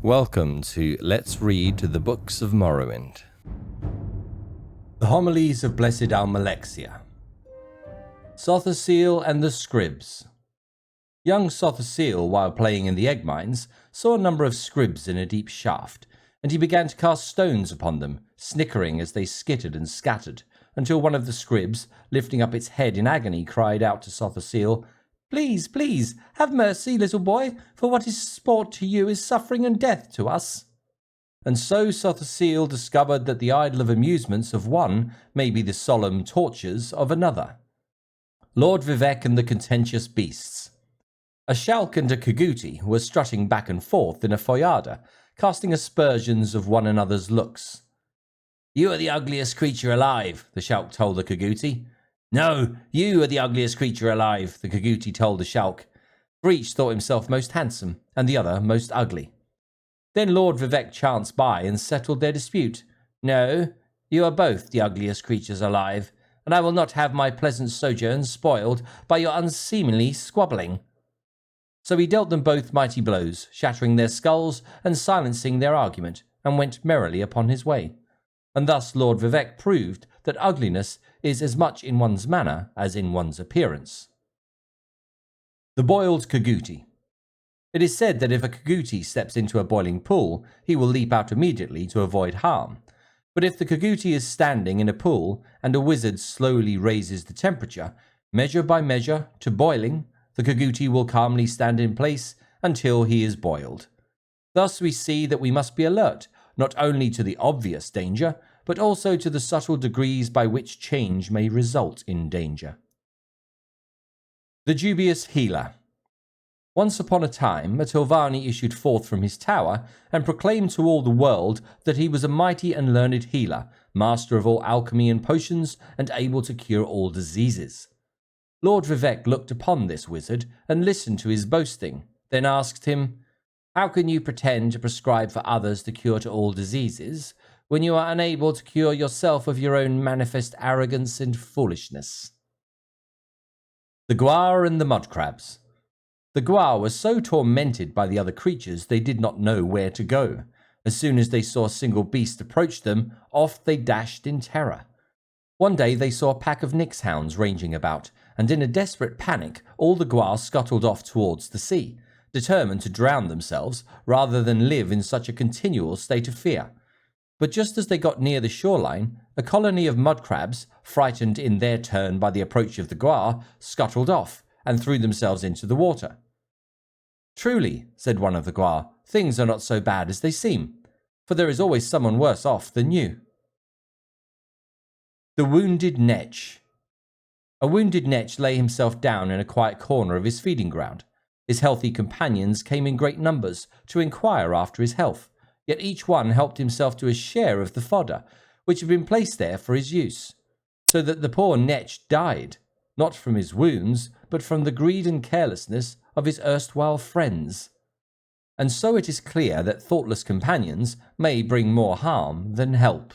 Welcome to Let's Read the Books of Morrowind. The Homilies of Blessed Almalexia. Sotherseal and the Scribs. Young Sotherseal, while playing in the egg mines, saw a number of scribs in a deep shaft, and he began to cast stones upon them, snickering as they skittered and scattered, until one of the scribs, lifting up its head in agony, cried out to Sotherseal, "Please, please, have mercy, little boy, for what is sport to you is suffering and death to us." And so Sotherseal discovered that the idle amusements of one may be the solemn tortures of another. Lord Vivec and the Contentious Beasts. A Shalk and a Coguti were strutting back and forth in a foyada, casting aspersions of one another's looks. "You are the ugliest creature alive," the Shalk told the Coguti. "No, you are the ugliest creature alive," the Coguti told the Shalk, for each thought himself most handsome, and the other most ugly. Then Lord Vivec chanced by and settled their dispute. "No, you are both the ugliest creatures alive, and I will not have my pleasant sojourn spoiled by your unseemly squabbling." So he dealt them both mighty blows, shattering their skulls and silencing their argument, and went merrily upon his way. And thus Lord Vivec proved that ugliness is as much in one's manner as in one's appearance. The Boiled Coguti. It is said that if a Coguti steps into a boiling pool, he will leap out immediately to avoid harm. But if the Coguti is standing in a pool and a wizard slowly raises the temperature, measure by measure, to boiling, the Coguti will calmly stand in place until he is boiled. Thus we see that we must be alert, not only to the obvious danger, but also to the subtle degrees by which change may result in danger. The Dubious Healer. Once upon a time, a Tilvani issued forth from his tower and proclaimed to all the world that he was a mighty and learned healer, master of all alchemy and potions, and able to cure all diseases. Lord Vivec looked upon this wizard and listened to his boasting, then asked him, "How can you pretend to prescribe for others the cure to all diseases, when you are unable to cure yourself of your own manifest arrogance and foolishness?" The Gwar and the Mudcrabs. The Gwar were so tormented by the other creatures they did not know where to go. As soon as they saw a single beast approach them, off they dashed in terror. One day they saw a pack of Nyx hounds ranging about, and in a desperate panic all the Gwar scuttled off towards the sea, determined to drown themselves rather than live in such a continual state of fear. But just as they got near the shoreline, a colony of mudcrabs, frightened in their turn by the approach of the Gwar, scuttled off and threw themselves into the water. "Truly," said one of the Gwar, "things are not so bad as they seem, for there is always someone worse off than you." The Wounded Netch. A wounded Netch lay himself down in a quiet corner of his feeding ground. His healthy companions came in great numbers to inquire after his health, yet each one helped himself to a share of the fodder, which had been placed there for his use, so that the poor Netch died, not from his wounds, but from the greed and carelessness of his erstwhile friends. And so it is clear that thoughtless companions may bring more harm than help.